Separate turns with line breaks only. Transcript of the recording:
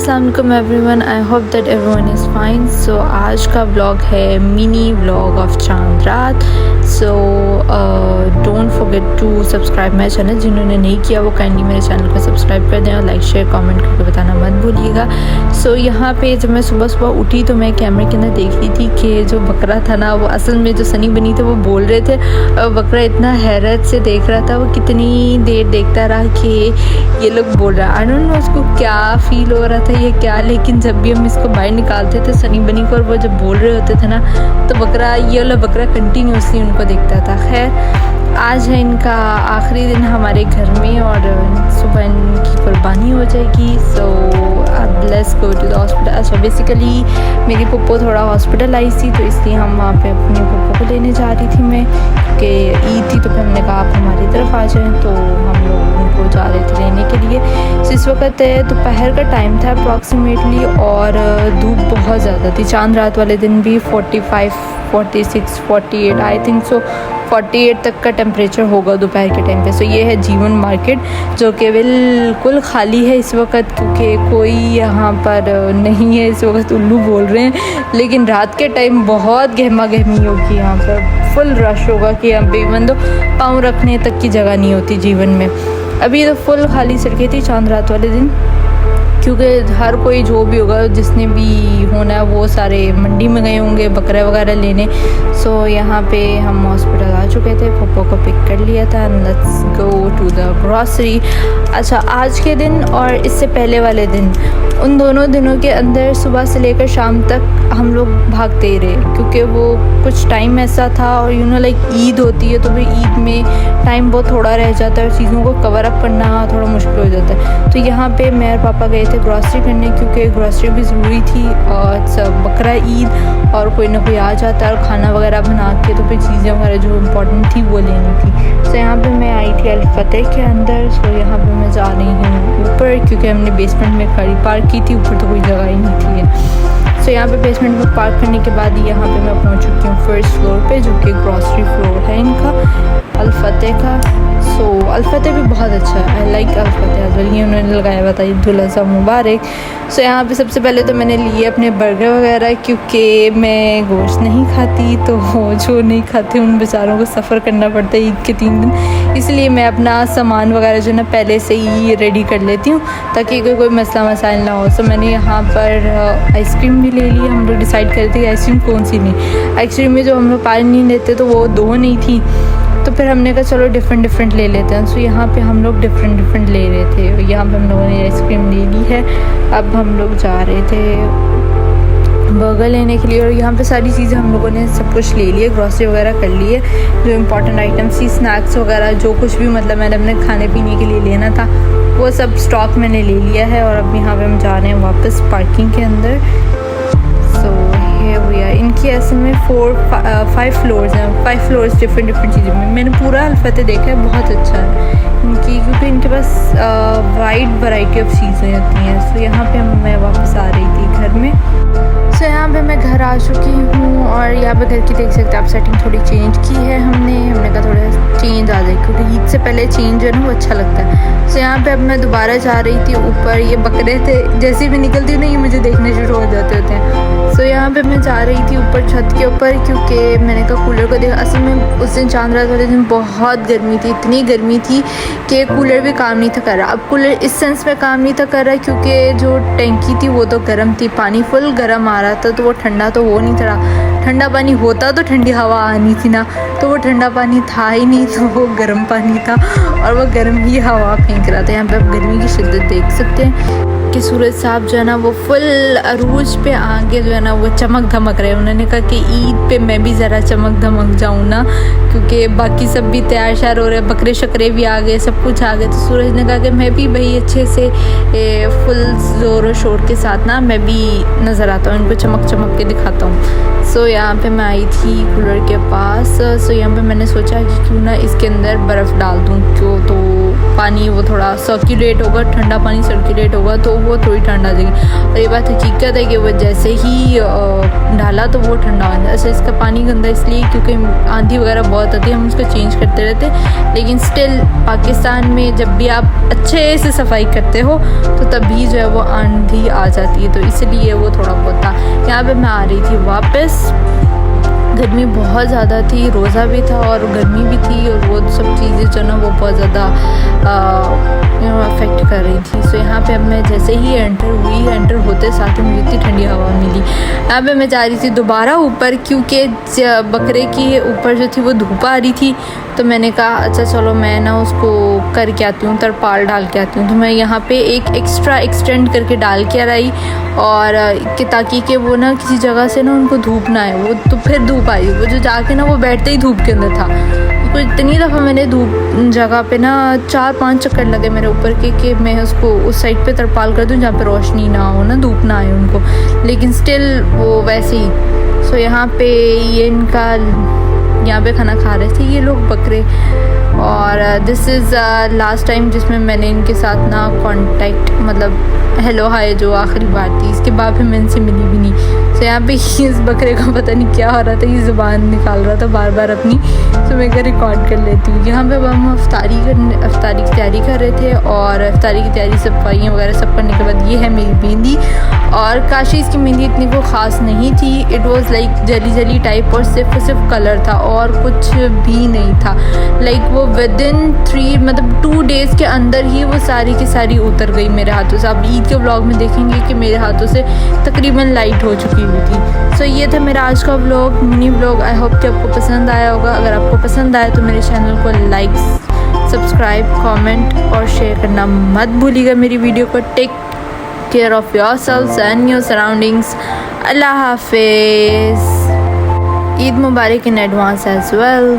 अस्सलाम वालेकुम everyone, I hope that everyone is fine. So आज का व्लॉग है mini vlog of Chand Raat. So don't forget to subscribe my channel. जिन्होंने नहीं किया वो काइंडली मेरे चैनल को सब्सक्राइब कर दें और लाइक शेयर कमेंट करके बताना मत भूलिएगा। सो यहाँ पे जब मैं सुबह सुबह उठी तो मैं कैमरे के अंदर देख रही थी कि जो बकरा था ना, वो असल में जो सनी बनी थे वो बोल रहे थे और बकरा इतना हैरत से देख रहा था। वो कितनी देर देखता रहा कि ये लोग बोल रहा है। आई डोंट नो उसको क्या फील हो रहा था ये क्या, लेकिन जब भी हम इसको बाहर निकालते थे सनी बनी को और वो जब बोल रहे होते थे ना, तो बकरा ये वाला बकरा कंटिन्यूसली उनको देखता था। खैर आज है इनका आखिरी दिन हमारे घर में और सुबह इनकी कुर्बानी हो जाएगी। सो अब let's go to the hospital. So basically मेरी पप्पो थोड़ा हॉस्पिटल आई थी, तो इसलिए हम वहाँ पे अपनी पप्पो को लेने जा रही थी मैं, कि ईद थी। तो फिर हमने कहा आप हमारी तरफ आ जाएँ, तो हम लोग उनको जा रहे थे लेने के लिए। तो इस वक्त दोपहर का टाइम था अप्रॉक्सीमेटली और धूप बहुत ज़्यादा थी। चांद रात वाले दिन भी 45, 46, 48 आई थिंक सो 48 तक का टेम्परेचर होगा दोपहर के टाइम पे। सो ये है जीवन मार्केट, जो कि बिल्कुल खाली है इस वक्त, क्योंकि कोई यहाँ पर नहीं है इस वक्त। उल्लू बोल रहे हैं, लेकिन रात के टाइम बहुत गहमा गहमी होगी यहाँ पर, फुल रश होगा कि यहाँ पे इवन तो पाँव रखने तक की जगह नहीं होती जीवन में। अभी तो फुल खाली सड़कें थी चांद रात वाले दिन, क्योंकि हर कोई जो भी होगा जिसने भी होना है वो सारे मंडी में गए होंगे बकरा वगैरह लेने। सो यहाँ पे हम हॉस्पिटल आ चुके थे, पप्पो को पिक कर लिया था। Let's go to the grocery. अच्छा, आज के दिन और इससे पहले वाले दिन, उन दोनों दिनों के अंदर सुबह से लेकर शाम तक हम लोग भागते ही रहे, क्योंकि वो कुछ टाइम ऐसा था। और यू नो लाइक ईद होती है तो फिर ईद में टाइम बहुत थोड़ा रह जाता है और चीज़ों को कवर अप करना थोड़ा मुश्किल हो जाता है। तो यहाँ पे मैं और पापा गए थे ग्रॉसरी करने, क्योंकि ग्रॉसरी भी ज़रूरी थी। और सब बकरा ईद और कोई ना कोई आ जाता है और खाना वगैरह बना के, तो फिर चीज़ें वगैरह जो इम्पोर्टेंट थी वो लेनी थी। तो यहाँ पे मैं आई थी अल फतेह के अंदर। सो यहाँ पे मैं जा रही हूँ ऊपर, क्योंकि हमने बेसमेंट में गाड़ी पार्क की थी, ऊपर तो कोई जगह ही नहीं थी। सो यहाँ पे बेसमेंट में पार्क करने के बाद यहाँ पे मैं पहुँच चुकी हूँ फर्स्ट फ्लोर पे, जो कि ग्रॉसरी फ्लोर है इनका अल फतेह का। सो अल फतेह भी बहुत अच्छा है, आई लाइक अल फतेह। ये उन्होंने लगाया हुआ था ईद उल अज़हा मुबारक। सो यहाँ पे सबसे पहले तो मैंने लिए अपने बर्गर वगैरह, क्योंकि मैं गोश्त नहीं खाती, तो जो नहीं खाते उन बेचारों को सफ़र करना पड़ता है ईद के 3 दिन। इसलिए मैं अपना सामान वगैरह जो ना पहले से ही रेडी कर लेती हूँ, ताकि कोई मसला मसाइल ना हो। सो मैंने यहाँ पर आइसक्रीम भी ले ली। हम लोग डिसाइड कर रहे थे आइसक्रीम कौन सी नहीं। आइसक्रीम में जो हम लोग पानी नहीं लेते तो वो 2 नहीं थी, तो फिर हमने कहा चलो डिफरेंट ले लेते हैं। सो यहाँ पे हम लोग डिफरेंट ले रहे थे। यहाँ पे हम लोगों ने आइसक्रीम ले ली है। अब हम लोग जा रहे थे बर्गर लेने के लिए, और यहाँ पे सारी चीज़ें हम लोगों ने सब कुछ ले लिया, ग्रॉसरी वगैरह कर ली है। जो इम्पोर्टेंट आइटम्स थी, स्नैक्स वगैरह जो कुछ भी मतलब मैंने अपने खाने पीने के लिए लेना था वो सब स्टॉक मैंने ले लिया है। और अब यहाँ पे हम जा रहे हैं वापस पार्किंग के अंदर। So we are. इनकी असल में 5 फ्लोर्स हैं, 5 फ्लोर्स डिफरेंट चीज़ों में। मैंने पूरा अल फतेह देखा है, बहुत अच्छा है इनकी, क्योंकि इनके पास वाइड वैरायटी ऑफ चीज़ें होती हैं। सो यहाँ पे मैं वापस आ रही थी घर में। सो यहाँ पे मैं घर आ चुकी हूँ और यहाँ पे घर की देख सकते हैं आप, सेटिंग थोड़ी चेंज की है हमने कहा थोड़ा चेंज आ जाए, क्योंकि ईद से पहले चेंज है ना वो अच्छा लगता है। सो यहाँ पे अब मैं दोबारा जा रही थी ऊपर। ये बकरे थे, जैसे भी निकलती हूँ ना ये मुझे देखने शुरू हो जाते होते हैं। सो यहाँ पे मैं जा रही थी ऊपर छत के ऊपर, क्योंकि मैंने कहा कूलर को देखा। असल में उस दिन चांद रात वाले दिन बहुत गर्मी थी, इतनी गर्मी थी कि कूलर भी काम नहीं था कर रहा। अब कूलर इस सेंस में काम नहीं था कर रहा, क्योंकि जो टैंकी थी वो तो गर्म थी, पानी फुल गर्म आ रहा था, तो वो ठंडा तो हो नहीं था। ठंडा पानी होता तो ठंडी हवा आनी थी ना, तो वो ठंडा पानी था ही नहीं, तो वो गर्म पानी था और वो गर्म ही हवा फेंक रहा था। यहाँ पे आप गर्मी की शिद्दत देख सकते हैं कि सूरज साहब जो है ना वो फुल अरूज पे आगे जो है ना वो चमक धमक रहे हैं। उन्होंने कहा कि ईद पे मैं भी ज़रा चमक धमक जाऊँ ना, क्योंकि बाकी सब भी तैयार शार हो रहे हैं, बकरे शकरे भी आ गए, सब कुछ आ गए। तो सूरज ने कहा कि मैं भी भाई अच्छे से फुल ज़ोर और शोर के साथ ना मैं भी नज़र आता हूँ, इनको चमक के दिखाता हूँ। सो यहाँ पे मैं आई थी कूलर के पास। सो यहाँ पे मैंने सोचा कि क्यों ना इसके अंदर बर्फ़ डाल दूँ, क्यों तो पानी वो थोड़ा सर्कुलेट होगा, ठंडा पानी सर्कुलेट होगा तो वो थोड़ी ठंडा जाएगी। और ये बात हकीकत है कि वो जैसे ही डाला तो वो ठंडा हो जाता है। ऐसे इसका पानी गंदा इसलिए क्योंकि आंधी वगैरह बहुत आती है, हम उसको चेंज करते रहते, लेकिन स्टिल पाकिस्तान में जब भी आप अच्छे से सफाई करते हो तो तभी जो है वो आंधी आ जाती है, तो इसलिए वो थोड़ा बहुत था। यहाँ पे मैं आ रही थी वापस, गर्मी बहुत ज़्यादा थी, रोज़ा भी था और गर्मी भी थी, और वो सब चीज़ें जो ना वो बहुत ज़्यादा अफेक्ट कर रही थी। सो यहाँ पे अब मैं जैसे ही एंटर होते साथ ही मुझे इतनी ठंडी हवा मिली। यहाँ पे मैं जा रही थी दोबारा ऊपर, क्योंकि बकरे की ऊपर जो थी वो धूप आ रही थी, तो मैंने कहा अच्छा चलो मैं ना उसको करके आती हूँ, तरपाल डाल के आती हूँ। तो मैं यहाँ पे एक एक्स्ट्रा एक्सटेंड करके डाल के आई, और ताकि कि वो ना किसी जगह से ना उनको धूप ना आए, वो तो फिर धूप आई, वो जो जाके ना वो बैठते ही धूप के अंदर था। तो इतनी दफ़ा मैंने धूप जगह पे ना 4-5 चक्कर लगे मेरे ऊपर के कि मैं उसको उस साइड पे तरपाल कर दूँ जहाँ पे रोशनी ना हो, ना धूप ना आए उनको, लेकिन स्टिल वो वैसे ही। सो यहाँ पे ये इनका यहाँ पे खाना खा रहे थे ये लोग बकरे, और दिस इज़ लास्ट टाइम जिसमें मैंने इनके साथ ना कांटेक्ट मतलब हेलो हाय जो आखिरी बात थी, इसके बाद फिर मैं इनसे मिली भी नहीं। तो यहाँ पे इस बकरे का पता नहीं क्या हो रहा था, ये ज़ुबान निकाल रहा था बार बार अपनी, तो मैं क्या रिकॉर्ड कर लेती हूँ। यहाँ पे हम अफ्तारी की तैयारी कर रहे थे, और अफ्तारी की तैयारी सफाइयाँ वगैरह सब करने के बाद ये है मेरी मेहंदी। और काशी इसकी मेहंदी इतनी को ख़ास नहीं थी, इट वाज लाइक जली टाइप, और सिर्फ कलर था और कुछ भी नहीं था। लाइक वो विदिन 2 डेज़ के अंदर ही वो सारी की सारी उतर गई मेरे हाथों से। आप ईद के व्लॉग में देखेंगे कि मेरे हाथों से तकरीबन लाइट हो चुकी हुई थी। सो ये था मेरा आज का vlog, mini vlog. I hope कि आपको पसंद आया होगा। अगर आपको पसंद आया तो मेरे चैनल को लाइक, सब्सक्राइब, कमेंट और शेयर करना मत भूलिएगा मेरी वीडियो को। Take care of yourselves and your surroundings. Allah हाफिज़। ईद मुबारक इन एडवांस एज वेल।